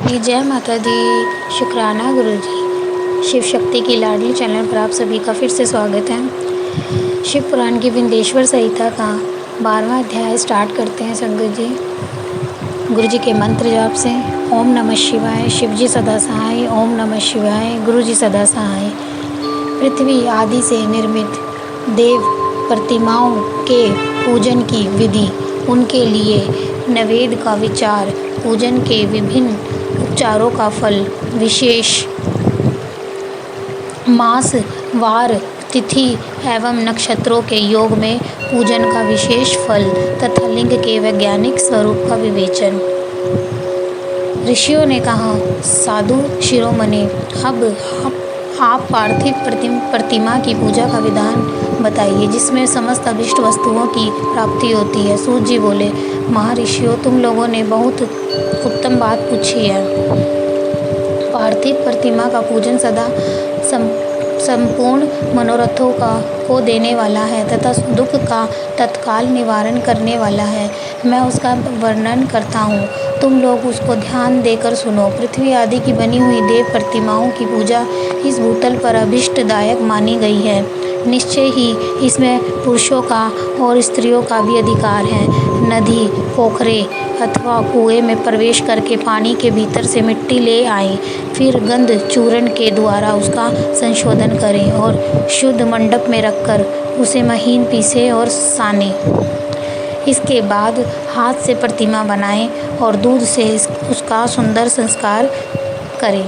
जी, जय माता दी। शुक्राना गुरुजी। शिव शक्ति की लाडली चैनल पर आप सभी का फिर से स्वागत है। शिव पुराण की विंध्येश्वर संहिता का 12वां अध्याय स्टार्ट करते हैं संगत जी। गुरुजी के मंत्र जाप से। ओम नमः शिवाय। शिव जी सदा सहाय। ओम नमः शिवाय। गुरु जी सदा सहाय। पृथ्वी आदि से निर्मित देव प्रतिमाओं के पूजन की विधि, उनके लिए नैवेद्य का विचार, पूजन के विभिन्न उपचारों का फल, विशेष मास, वार, तिथि एवं नक्षत्रों के योग में पूजन का विशेष फल तथा लिंग के वैज्ञानिक स्वरूप का विवेचन। ऋषियों ने कहा, साधु शिरोमणि, अब आप पार्थिव प्रतिमा की पूजा का विधान बताइए जिसमें समस्त अभिष्ट वस्तुओं की प्राप्ति होती है। सूत जी बोले, महर्षियों, तुम लोगों ने बहुत उत्तम बात पूछी है। पार्थिव प्रतिमा का पूजन सदा संपूर्ण मनोरथों को देने वाला है तथा दुख का तत्काल निवारण करने वाला है। मैं उसका वर्णन करता हूँ, तुम लोग उसको ध्यान देकर सुनो। पृथ्वी आदि की बनी हुई देव प्रतिमाओं की पूजा इस भूतल पर अभिष्टदायक मानी गई है। निश्चय ही इसमें पुरुषों का और स्त्रियों का भी अधिकार है। नदी, पोखरे अथवा कुएं में प्रवेश करके पानी के भीतर से मिट्टी ले आएं, फिर गंध चूर्ण के द्वारा उसका संशोधन करें और शुद्ध मंडप में रखकर उसे महीन पीसें और सानें। इसके बाद हाथ से प्रतिमा बनाएं और दूध से उसका सुंदर संस्कार करें।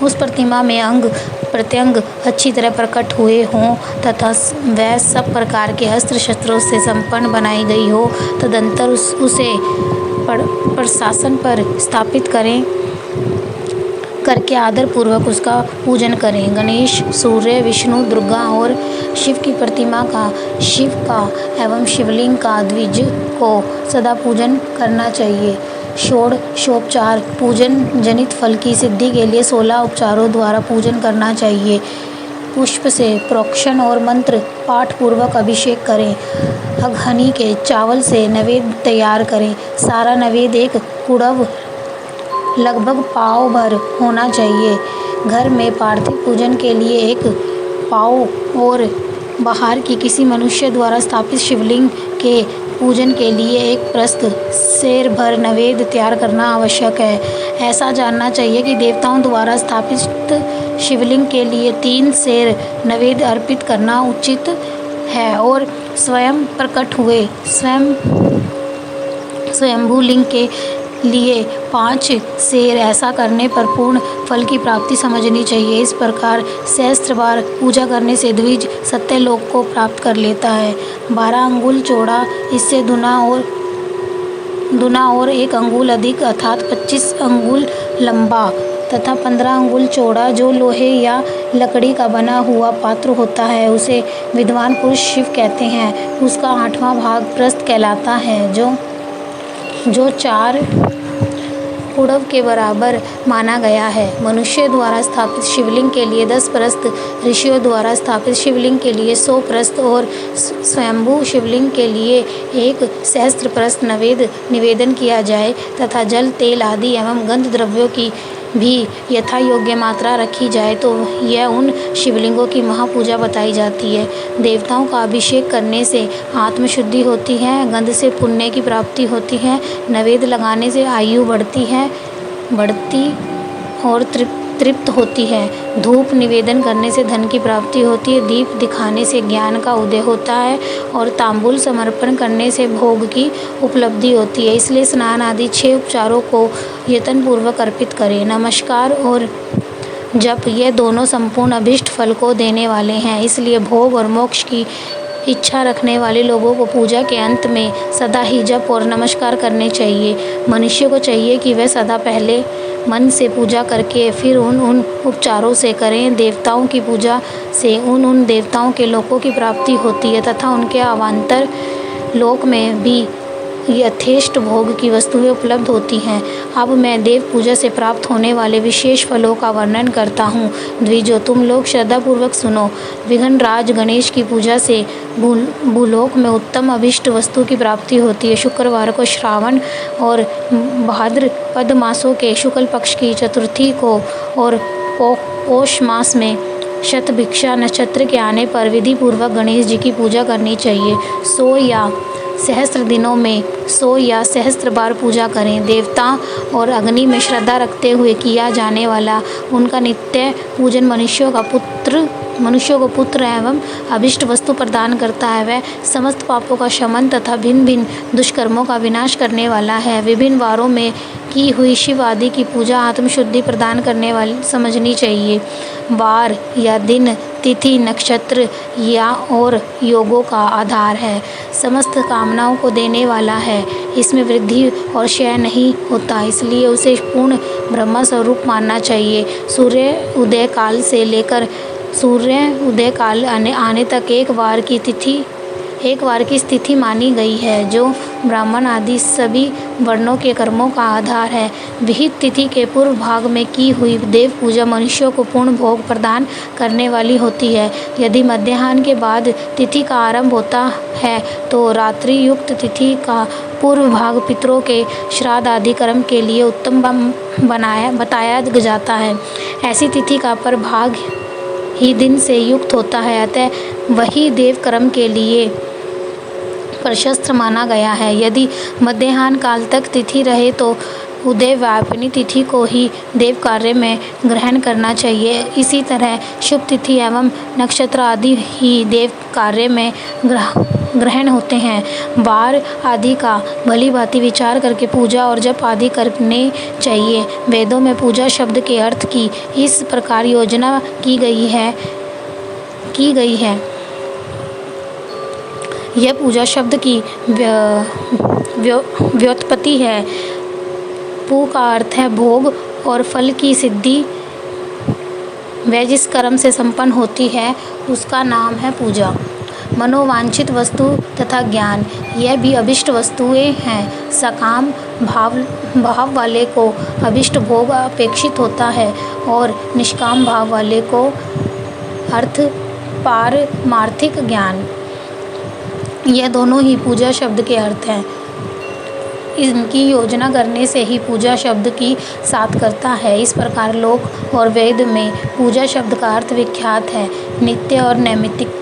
उस प्रतिमा में अंग प्रत्यंग अच्छी तरह प्रकट हुए हों तथा वह सब प्रकार के अस्त्र शस्त्रों से संपन्न बनाई गई हो। तदंतर उसे प्रशासन पर स्थापित करके आदर पूर्वक उसका पूजन करें। गणेश, सूर्य, विष्णु, दुर्गा और शिव की प्रतिमा का, शिव का एवं शिवलिंग का द्विज को सदा पूजन करना चाहिए। षोडशोपचार पूजन जनित फल की सिद्धि के लिए 16 उपचारों द्वारा पूजन करना चाहिए। पुष्प से प्रोक्षण और मंत्र पाठ पूर्वक अभिषेक करें। अघहनी के चावल से नैवेद्य तैयार करें। सारा नैवेद्य एक कुड़व लगभग पाव भर होना चाहिए। घर में पार्थिव पूजन के लिए एक पाव और बाहर की किसी मनुष्य द्वारा स्थापित शिवलिंग के पूजन के लिए एक प्रस्थ सेर भर नैवेद्य तैयार करना आवश्यक है। ऐसा जानना चाहिए कि देवताओं द्वारा स्थापित शिवलिंग के लिए 3 सेर नैवेद्य अर्पित करना उचित है और स्वयं प्रकट हुए स्वयंभू लिंग के लिए 5 सेर। ऐसा करने पर पूर्ण फल की प्राप्ति समझनी चाहिए। इस प्रकार सहस्त्र बार पूजा करने से द्विज सत्यलोक को प्राप्त कर लेता है। 12 अंगुल चौड़ा, इससे दुना और 1 अंगुल अधिक अर्थात 25 अंगुल लंबा तथा 15 अंगुल चौड़ा जो लोहे या लकड़ी का बना हुआ पात्र होता है उसे विद्वान पुरुष शिव कहते हैं। उसका 8वां भाग प्रस्थ कहलाता है जो 4 कुड़व के बराबर माना गया है। मनुष्य द्वारा स्थापित शिवलिंग के लिए 10 प्रस्थ, ऋषियों द्वारा स्थापित शिवलिंग के लिए 100 प्रस्थ और स्वयंभू शिवलिंग के लिए 1 सहस्त्र प्रस्थ नैवेद्य निवेदन किया जाए तथा जल, तेल आदि एवं गंध द्रव्यों की भी यथा योग्य मात्रा रखी जाए तो यह उन शिवलिंगों की महापूजा बताई जाती है। देवताओं का अभिषेक करने से आत्मशुद्धि होती है, गंध से पुण्य की प्राप्ति होती है, नैवेद्य लगाने से आयु बढ़ती और तृप्त होती है, धूप निवेदन करने से धन की प्राप्ति होती है, दीप दिखाने से ज्ञान का उदय होता है और तांबूल समर्पण करने से भोग की उपलब्धि होती है। इसलिए स्नान आदि 6 उपचारों को यत्नपूर्वक अर्पित करें। नमस्कार और जप, ये दोनों संपूर्ण अभिष्ट फल को देने वाले हैं। इसलिए भोग और मोक्ष की इच्छा रखने वाले लोगों को पूजा के अंत में सदा ही जप और नमस्कार करने चाहिए। मनुष्य को चाहिए कि वह सदा पहले मन से पूजा करके फिर उन उपचारों से करें। देवताओं की पूजा से उन देवताओं के लोकों की प्राप्ति होती है तथा उनके अवान्तर लोक में भी यथेष्ट भोग की वस्तुएं उपलब्ध होती हैं। अब मैं देव पूजा से प्राप्त होने वाले विशेष फलों का वर्णन करता हूँ। द्विजों, तुम लोग श्रद्धापूर्वक सुनो। विघ्नराज गणेश की पूजा से भूलोक में उत्तम अभिष्ट वस्तु की प्राप्ति होती है। शुक्रवार को श्रावण और भाद्रपद मासों के शुक्ल पक्ष की चतुर्थी को और पौष मास में शतभिक्षा नक्षत्र के आने पर विधि पूर्वक गणेश जी की पूजा करनी चाहिए। 100 या सहस्त्र दिनों में 100 या सहस्त्र बार पूजा करें। देवता और अग्नि में श्रद्धा रखते हुए किया जाने वाला उनका नित्य पूजन मनुष्यों को पुत्र एवं अभिष्ट वस्तु प्रदान करता है। वह समस्त पापों का शमन तथा भिन्न भिन्न दुष्कर्मों का विनाश करने वाला है। विभिन्न वारों में की हुई शिव आदि की पूजा आत्मशुद्धि प्रदान करने वाली समझनी चाहिए। वार या दिन, तिथि, नक्षत्र या और योगों का आधार है। समस्त कामनाओं को देने वाला है। इसमें वृद्धि और क्षय नहीं होता, इसलिए उसे पूर्ण ब्रह्म स्वरूप मानना चाहिए। सूर्य उदय काल से लेकर सूर्य उदय काल आने तक एक वार की स्थिति मानी गई है, जो ब्राह्मण आदि सभी वर्णों के कर्मों का आधार है। विहित तिथि के पूर्व भाग में की हुई देव पूजा मनुष्यों को पूर्ण भोग प्रदान करने वाली होती है। यदि मध्याह्न के बाद तिथि का आरंभ होता है तो रात्रि युक्त तिथि का पूर्व भाग पितरों के श्राद्ध आदि कर्म के लिए उत्तम बताया जाता है। ऐसी तिथि का पर भाग ही दिन से युक्त होता है, अतः वही देव कर्म के लिए प्रशस्त माना गया है। यदि मध्याह्न काल तक तिथि रहे तो उदय व्यापिनी तिथि को ही देव कार्य में ग्रहण करना चाहिए। इसी तरह शुभ तिथि एवं नक्षत्र आदि ही देव कार्य में ग्रहण होते हैं। वार आदि का भली भांति विचार करके पूजा और जप आदि करने चाहिए। वेदों में पूजा शब्द के अर्थ की इस प्रकार योजना की गई है। यह पूजा शब्द की व्युत्पत्ति है। पू का अर्थ है भोग और फल की सिद्धि। वह जिस कर्म से संपन्न होती है उसका नाम है पूजा। मनोवांछित वस्तु तथा ज्ञान, यह भी अभिष्ट वस्तुएं हैं। सकाम भाव वाले को अभिष्ट भोग अपेक्षित होता है और निष्काम भाव वाले को अर्थ पारमार्थिक ज्ञान। यह दोनों ही पूजा शब्द के अर्थ हैं। इनकी योजना करने से ही पूजा शब्द की सार्थकता है। इस प्रकार लोक और वेद में पूजा शब्द का अर्थ विख्यात है। नित्य और नैमित्तिक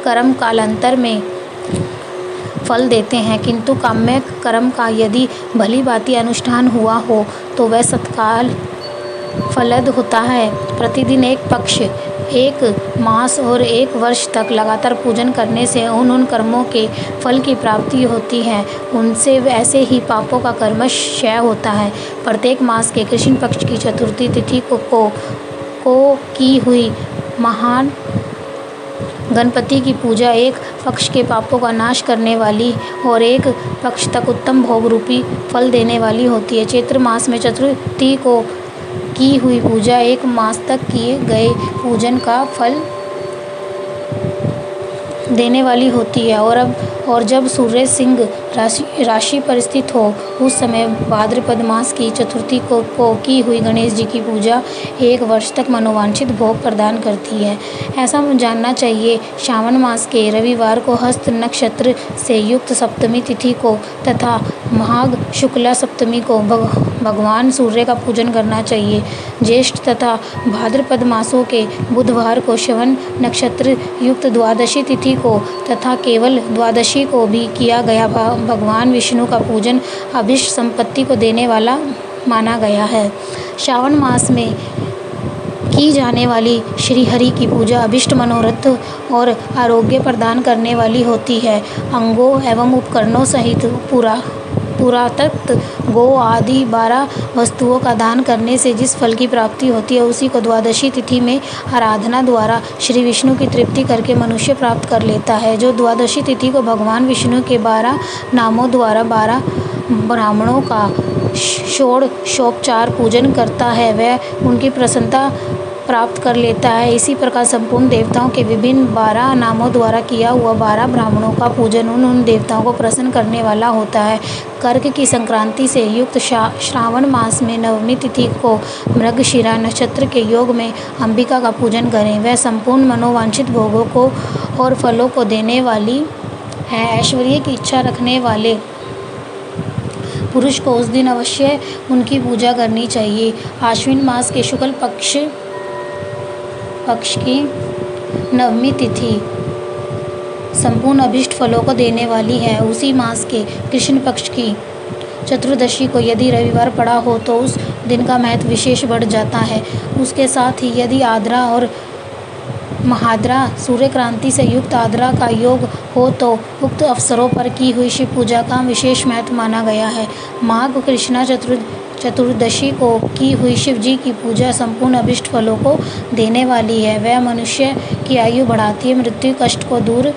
कर्म कालांतर में फल देते हैं, किंतु काम्य कर्म का यदि भली भांति अनुष्ठान हुआ हो तो वह सत्काल फलद होता है। प्रतिदिन एक पक्ष, एक मास और एक वर्ष तक लगातार पूजन करने से उन कर्मों के फल की प्राप्ति होती है। उनसे ऐसे ही पापों का कर्मश क्षय होता है। प्रत्येक मास के कृष्ण पक्ष की चतुर्थी तिथि को की हुई महान गणपति की पूजा एक पक्ष के पापों का नाश करने वाली और एक पक्ष तक उत्तम भोग रूपी फल देने वाली होती है। चैत्र मास में चतुर्थी को की हुई पूजा एक मास तक किए गए पूजन का फल देने वाली होती है। और जब सूर्य सिंह राशि पर स्थित हो उस समय भाद्रपद मास की चतुर्थी को की हुई गणेश जी की पूजा एक वर्ष तक मनोवांछित भोग प्रदान करती है। ऐसा जानना चाहिए। श्रावण मास के रविवार को हस्त नक्षत्र से युक्त सप्तमी तिथि को तथा माघ शुक्ला सप्तमी को भगवान सूर्य का पूजन करना चाहिए। ज्येष्ठ तथा भाद्रपद मासों के बुधवार को श्रवण नक्षत्र युक्त द्वादशी तिथि को तथा केवल द्वादशी को भी किया गया भगवान विष्णु का पूजन अभिष्ट संपत्ति को देने वाला माना गया है। श्रावण मास में की जाने वाली श्री हरि की पूजा अभिष्ट मनोरथ और आरोग्य प्रदान करने वाली होती है। अंगों एवं उपकरणों सहित पुरातत्व गो आदि 12 वस्तुओं का दान करने से जिस फल की प्राप्ति होती है उसी को द्वादशी तिथि में आराधना द्वारा श्री विष्णु की तृप्ति करके मनुष्य प्राप्त कर लेता है। जो द्वादशी तिथि को भगवान विष्णु के 12 नामों द्वारा 12 ब्राह्मणों का षोडशोपचार पूजन करता है वह उनकी प्रसन्नता प्राप्त कर लेता है। इसी प्रकार संपूर्ण देवताओं के विभिन्न 12 नामों द्वारा किया हुआ 12 ब्राह्मणों का पूजन उन देवताओं को प्रसन्न करने वाला होता है। कर्क की संक्रांति से युक्त श्रावण मास में नवमी तिथि को मृगशिरा नक्षत्र के योग में अंबिका का पूजन करें। वह संपूर्ण मनोवांछित भोगों को और फलों को देने वाली है। ऐश्वर्य की इच्छा रखने वाले पुरुष को उस दिन अवश्य उनकी पूजा करनी चाहिए। आश्विन मास के शुक्ल पक्ष की नवमी तिथि संपूर्ण अभिष्ट फलों को देने वाली है। उसी मास के कृष्ण पक्ष की चतुर्दशी को यदि रविवार पड़ा हो तो उस दिन का महत्व विशेष बढ़ जाता है। उसके साथ ही यदि आद्रा और महाद्रा सूर्य क्रांति से युक्त आद्रा का योग हो तो उक्त अवसरों पर की हुई शिव पूजा का विशेष महत्व माना गया है। माघ कृष्णा चतुर्दशी को की हुई शिव जी की पूजा संपूर्ण अभिष्ट फलों को देने वाली है। वह मनुष्य की आयु बढ़ाती है, मृत्यु कष्ट को दूर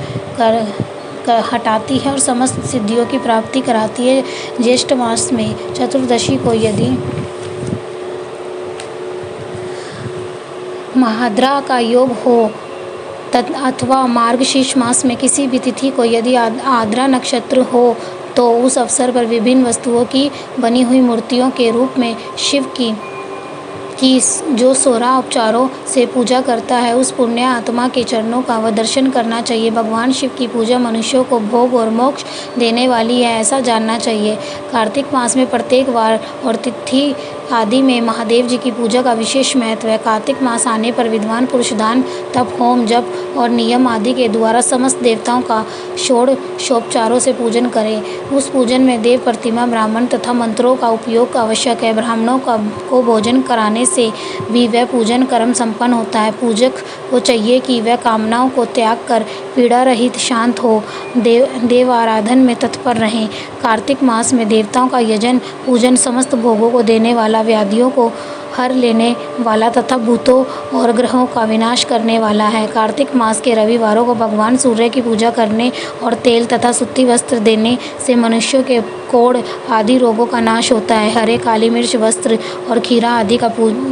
हटाती है और समस्त सिद्धियों की प्राप्ति कराती है। ज्येष्ठ मास में चतुर्दशी को यदि महाद्रा का योग हो अथवा मार्गशीर्ष मास में किसी भी तिथि को यदि आद्रा नक्षत्र हो तो उस अवसर पर विभिन्न वस्तुओं की बनी हुई मूर्तियों के रूप में शिव की जो 16 उपचारों से पूजा करता है उस पुण्य आत्मा के चरणों का वह दर्शन करना चाहिए। भगवान शिव की पूजा मनुष्यों को भोग और मोक्ष देने वाली है, ऐसा जानना चाहिए। कार्तिक मास में प्रत्येक वार और तिथि आदि में महादेव जी की पूजा का विशेष महत्व है। कार्तिक मास आने पर विद्वान पुरुष दान, तप, होम, जप और नियम आदि के द्वारा समस्त देवताओं का षोडशोपचारों से पूजन करें। उस पूजन में देव प्रतिमा, ब्राह्मण तथा मंत्रों का उपयोग आवश्यक है। ब्राह्मणों को भोजन कराने से भी वह पूजन कर्म संपन्न होता है। पूजक को चाहिए कि वह कामनाओं को त्याग कर पीड़ा रहित शांत हो देव आराधन में तत्पर रहें। कार्तिक मास में देवताओं का यजन पूजन समस्त भोगों को देने वाला, व्याधियों को हर लेने वाला तथा भूतों और ग्रहों का विनाश करने वाला है। कार्तिक मास के रविवारों को भगवान सूर्य की पूजा करने और तेल तथा सूती वस्त्र देने से मनुष्यों के कोढ़ आदि रोगों का नाश होता है। हरे, काली मिर्च, वस्त्र और खीरा आदि का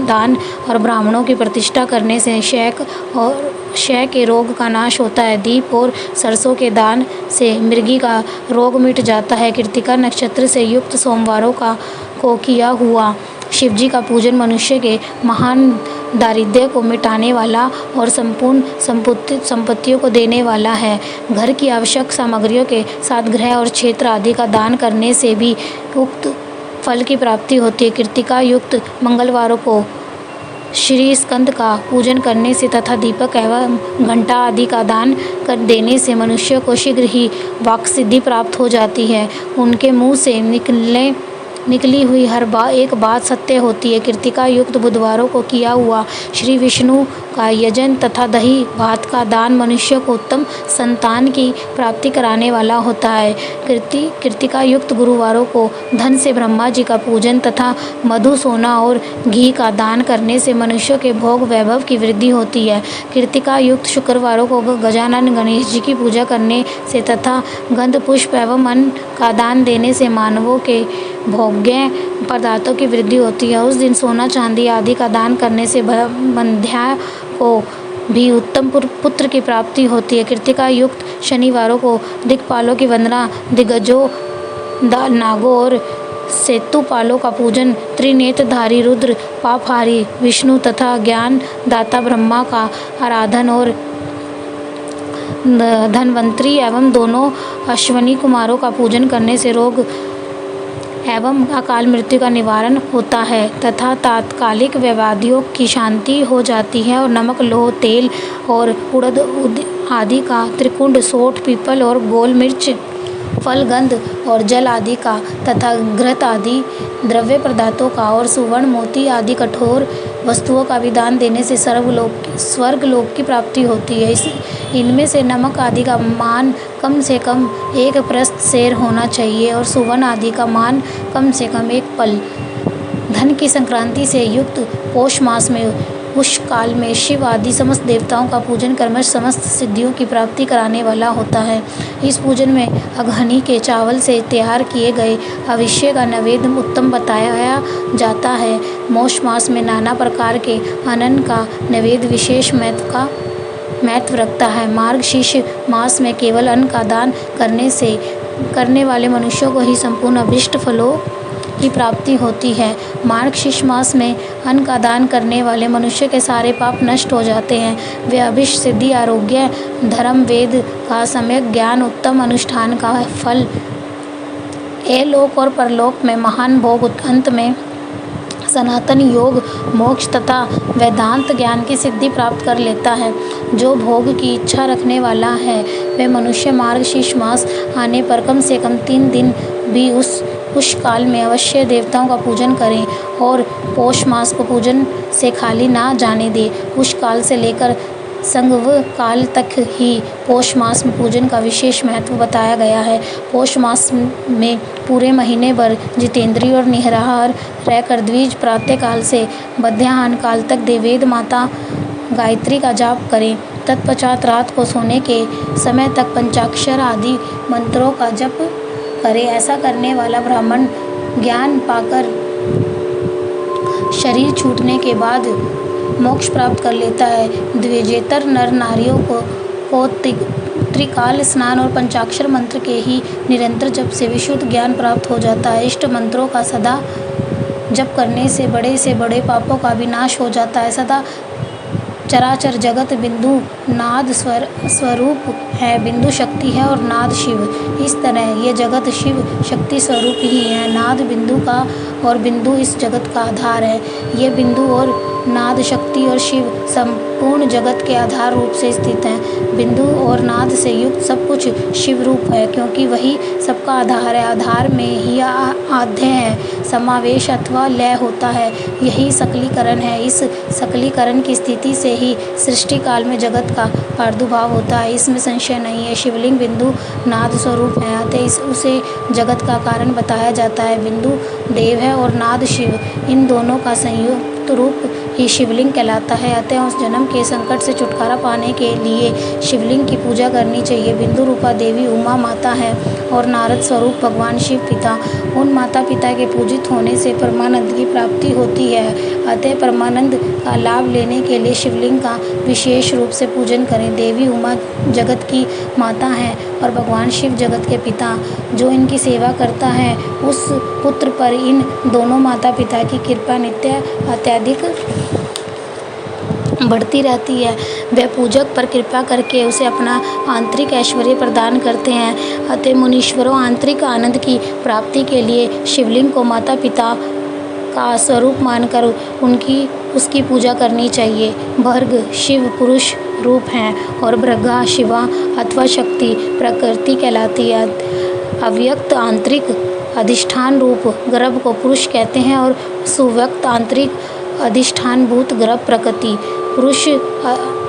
दान और ब्राह्मणों की प्रतिष्ठा करने से क्षय के रोग का नाश होता है। दीप और सरसों के दान से मृगी का रोग मिट जाता है। कृत्तिका नक्षत्र से युक्त सोमवारों को किया हुआ शिवजी का पूजन मनुष्य के महान दारिद्र्य को मिटाने वाला और संपूर्ण संपत्तियों को देने वाला है। घर की आवश्यक सामग्रियों के साथ गृह और क्षेत्र आदि का दान करने से भी उक्त फल की प्राप्ति होती है। कृत्तिका युक्त मंगलवारों को श्री स्कंद का पूजन करने से तथा दीपक एवं घंटा आदि का दान कर देने से मनुष्य को शीघ्र ही वाक् सिद्धि प्राप्त हो जाती है। उनके मुंह से निकली हुई एक बात सत्य होती है। कृत्तिका युक्त बुधवारों को किया हुआ श्री विष्णु का यजन तथा दही भात का दान मनुष्य को उत्तम संतान की प्राप्ति कराने वाला होता है। कृत्तिका युक्त गुरुवारों को धन से ब्रह्मा जी का पूजन तथा मधु, सोना और घी का दान करने से मनुष्य के भोग वैभव की वृद्धि होती है। कृत्तिका युक्त शुक्रवारों को गजानन गणेश जी की पूजा करने से तथा गंध, पुष्प एवं अन्न का दान देने से मानवों के भोग्य पदार्थों की वृद्धि होती है। उस दिन सोना, चांदी आदि का दान करने से बंध्या को भी उत्तम पुत्र की प्राप्ति होती है। कृत्तिका युक्त शनिवारों को दिक्पालों की वंदना, दिग्गजों, नागों और सेतुपालों का पूजन, त्रिनेत्रधारी रुद्र, पापहारी विष्णु तथा ज्ञान दाता ब्रह्मा का आराधन और धन्वंतरी एवं दोनों अश्वनी कुमारों का पूजन करने से रोग एवं अकाल मृत्यु का निवारण होता है तथा तात्कालिक व्याधियों की शांति हो जाती है। और नमक, लोह, तेल और उड़द आदि का त्रिकुंड, सोठ, पीपल और गोल मिर्च, फल, गंध और जल आदि का तथा घृत आदि द्रव्य पदार्थों का और सुवर्ण, मोती आदि कठोर वस्तुओं का विदान देने से स्वर्ग लोक की प्राप्ति होती है। इनमें से नमक आदि का मान कम से कम 1 प्रस्थ सेर होना चाहिए और सुवर्ण आदि का मान कम से कम 1 पल। धन की संक्रांति से युक्त पौष मास में उस काल में शिव आदि समस्त देवताओं का पूजन क्रमश समस्त सिद्धियों की प्राप्ति कराने वाला होता है। इस पूजन में अगहनी के चावल से तैयार किए गए अभिषेक का नैवेद्य उत्तम बताया जाता है। मौष मास में नाना प्रकार के अन्न का नैवेद्य विशेष महत्व रखता है। मार्गशीर्ष मास में केवल अन्न का दान करने वाले मनुष्यों को ही संपूर्ण अभीष्ट फलों की प्राप्ति होती है। मार्गशीर्ष मास में अन्न का दान करने वाले मनुष्य के सारे पाप नष्ट हो जाते हैं। वे अभीष्ट सिद्धि, आरोग्य, धर्म, वेद का सम्यक ज्ञान, उत्तम अनुष्ठान का फल, लोक और परलोक में महान भोग, अंत में सनातन योग, मोक्ष तथा वेदांत ज्ञान की सिद्धि प्राप्त कर लेता है। जो भोग की इच्छा रखने वाला है वह मनुष्य मार्गशीर्ष मास आने पर कम से कम 3 दिन भी उस काल में अवश्य देवताओं का पूजन करें और पौष मास को पूजन से खाली ना जाने दे। उस काल से लेकर संगव काल तक ही पौष मास में पूजन का विशेष महत्व बताया गया है। पौष मास में पूरे महीने भर जितेंद्रिय और निराहार रहकर द्विज प्रातः काल से मध्याह्न काल तक देवेद माता गायत्री का जाप करें। तत्पश्चात रात को सोने के समय तक पंचाक्षर आदि मंत्रों का जप करें। ऐसा करने वाला ब्राह्मण ज्ञान पाकर शरीर छूटने के बाद मोक्ष प्राप्त कर लेता है। द्विजेतर नर नारियों को त्रिकाल स्नान और पंचाक्षर मंत्र के ही निरंतर जप से विशुद्ध ज्ञान प्राप्त हो जाता है। इष्ट मंत्रों का सदा जप करने से बड़े पापों का विनाश हो जाता है। सदा चराचर जगत बिंदु नाद स्वरूप है। बिंदु शक्ति है और नाद शिव। इस तरह ये जगत शिव शक्ति स्वरूप ही है। नाद बिंदु का और बिंदु इस जगत का आधार है। ये बिंदु और नाद शक्ति और शिव संपूर्ण जगत के आधार रूप से स्थित हैं। बिंदु और नाद से युक्त सब कुछ शिव रूप है, क्योंकि वही सबका आधार है। आधार में ही आद्य है, समावेश अथवा लय होता है। यही सकलीकरण है। इस सकलीकरण की स्थिति से ही सृष्टि काल में जगत का प्रादुर्भाव होता है, इसमें संशय नहीं है। शिवलिंग बिंदु नाद स्वरूप है, अतः उसे जगत का कारण बताया जाता है। बिंदु देव है और नाद शिव, इन दोनों का संयुक्त रूप ही शिवलिंग कहलाता है। अतः उस जन्म के संकट से छुटकारा पाने के लिए शिवलिंग की पूजा करनी चाहिए। बिंदु रूपा देवी उमा माता है और नारद स्वरूप भगवान शिव पिता। उन माता पिता के पूजित होने से परमानंद की प्राप्ति होती है। अतः परमानंद का लाभ लेने के लिए शिवलिंग का विशेष रूप से पूजन करें। देवी उमा जगत की माता है और भगवान शिव जगत के पिता। जो इनकी सेवा करता है उस पुत्र पर इन दोनों माता पिता की कृपा नित्य अत्यधिक बढ़ती रहती है। वे पूजक पर कृपा करके उसे अपना आंतरिक ऐश्वर्य प्रदान करते हैं। अतः मुनीश्वरों आंतरिक आनंद की प्राप्ति के लिए शिवलिंग को माता पिता का स्वरूप मानकर उसकी पूजा करनी चाहिए। भर्ग शिव पुरुष रूप हैं और भृगा शिवा अथवा शक्ति प्रकृति कहलाती है। अव्यक्त आंतरिक अधिष्ठान रूप गर्भ को पुरुष कहते हैं और सुव्यक्त आंतरिक अधिष्ठान भूत गर्भ प्रकृति। पुरुष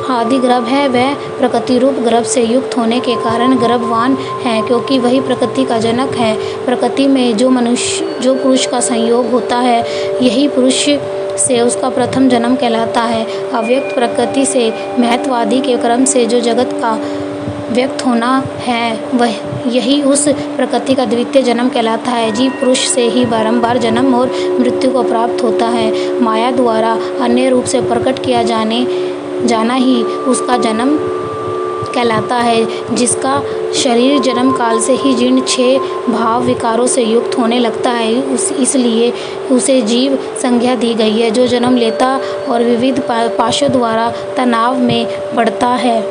आदि गर्भ है, वह प्रकृति रूप गर्भ से युक्त होने के कारण गर्भवान है, क्योंकि वही प्रकृति का जनक है। प्रकृति में जो पुरुष का संयोग होता है, यही पुरुष से उसका प्रथम जन्म कहलाता है। अव्यक्त प्रकृति से महत्व आदि के क्रम से जो जगत का व्यक्त होना है, वह यही उस प्रकृति का द्वितीय जन्म कहलाता है। जीव पुरुष से ही बारंबार जन्म और मृत्यु को प्राप्त होता है। माया द्वारा अन्य रूप से प्रकट किया जाना ही उसका जन्म कहलाता है। जिसका शरीर जन्म काल से ही जीर्ण 6 भाव विकारों से युक्त होने लगता है, इसलिए उसे जीव संज्ञा दी गई है। जो जन्म लेता और विविध पाशों द्वारा तनाव में पड़ता है,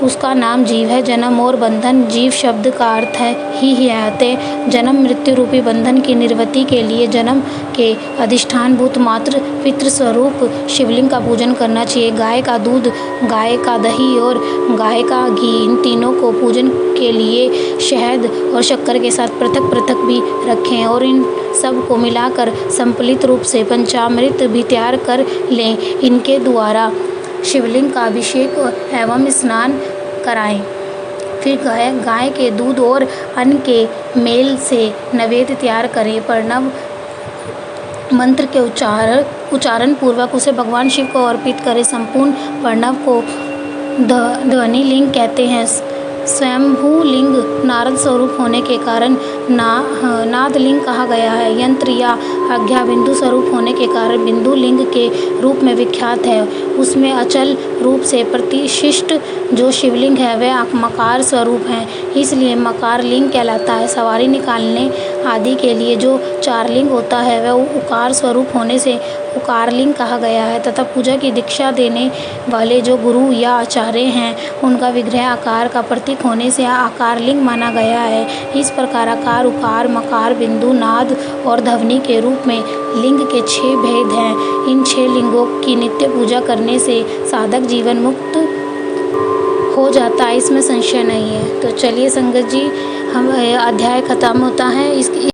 उसका नाम जीव है। जन्म और बंधन, जीव शब्द का अर्थ ही है। जन्म मृत्यु रूपी बंधन की निवृत्ति के लिए जन्म के अधिष्ठानभूत मात्र पितृस्वरूप शिवलिंग का पूजन करना चाहिए। गाय का दूध, गाय का दही और गाय का घी, इन तीनों को पूजन के लिए शहद और शक्कर के साथ पृथक पृथक भी रखें और इन सब को मिलाकर संपलित रूप से पंचामृत भी तैयार कर लें। इनके द्वारा शिवलिंग का अभिषेक एवं स्नान कराएं। फिर गाय के दूध और अन्न के मेल से नैवेद्य तैयार करें। मंत्र के उच्चारण पूर्वक उसे भगवान शिव को अर्पित करें। संपूर्ण प्रणव को ध्वनि लिंग कहते हैं। स्वयंभू लिंग नारद स्वरूप होने के कारण नाद लिंग कहा गया है। यंत्र या आज्ञा बिंदु स्वरूप होने के कारण बिंदु लिंग के रूप में विख्यात है। उसमें अचल रूप से प्रतिष्ठित जो शिवलिंग है वह मकार स्वरूप है, इसलिए मकार लिंग कहलाता है। सवारी निकालने आदि के लिए जो चार लिंग होता है वह उकार स्वरूप होने से उकार लिंग कहा गया है तथा पूजा की दीक्षा देने वाले जो गुरु या आचार्य हैं उनका विग्रह आकार का प्रतीक होने से आकार लिंग माना गया है। इस प्रकार आकार, उकार, मकार, बिंदु, नाद और ध्वनि के रूप में लिंग के 6 भेद हैं। इन 6 लिंगों की नित्य पूजा करने से साधक जीवन मुक्त हो जाता है, इसमें संशय नहीं है। तो चलिए संगत जी, हम अध्याय खत्म होता है।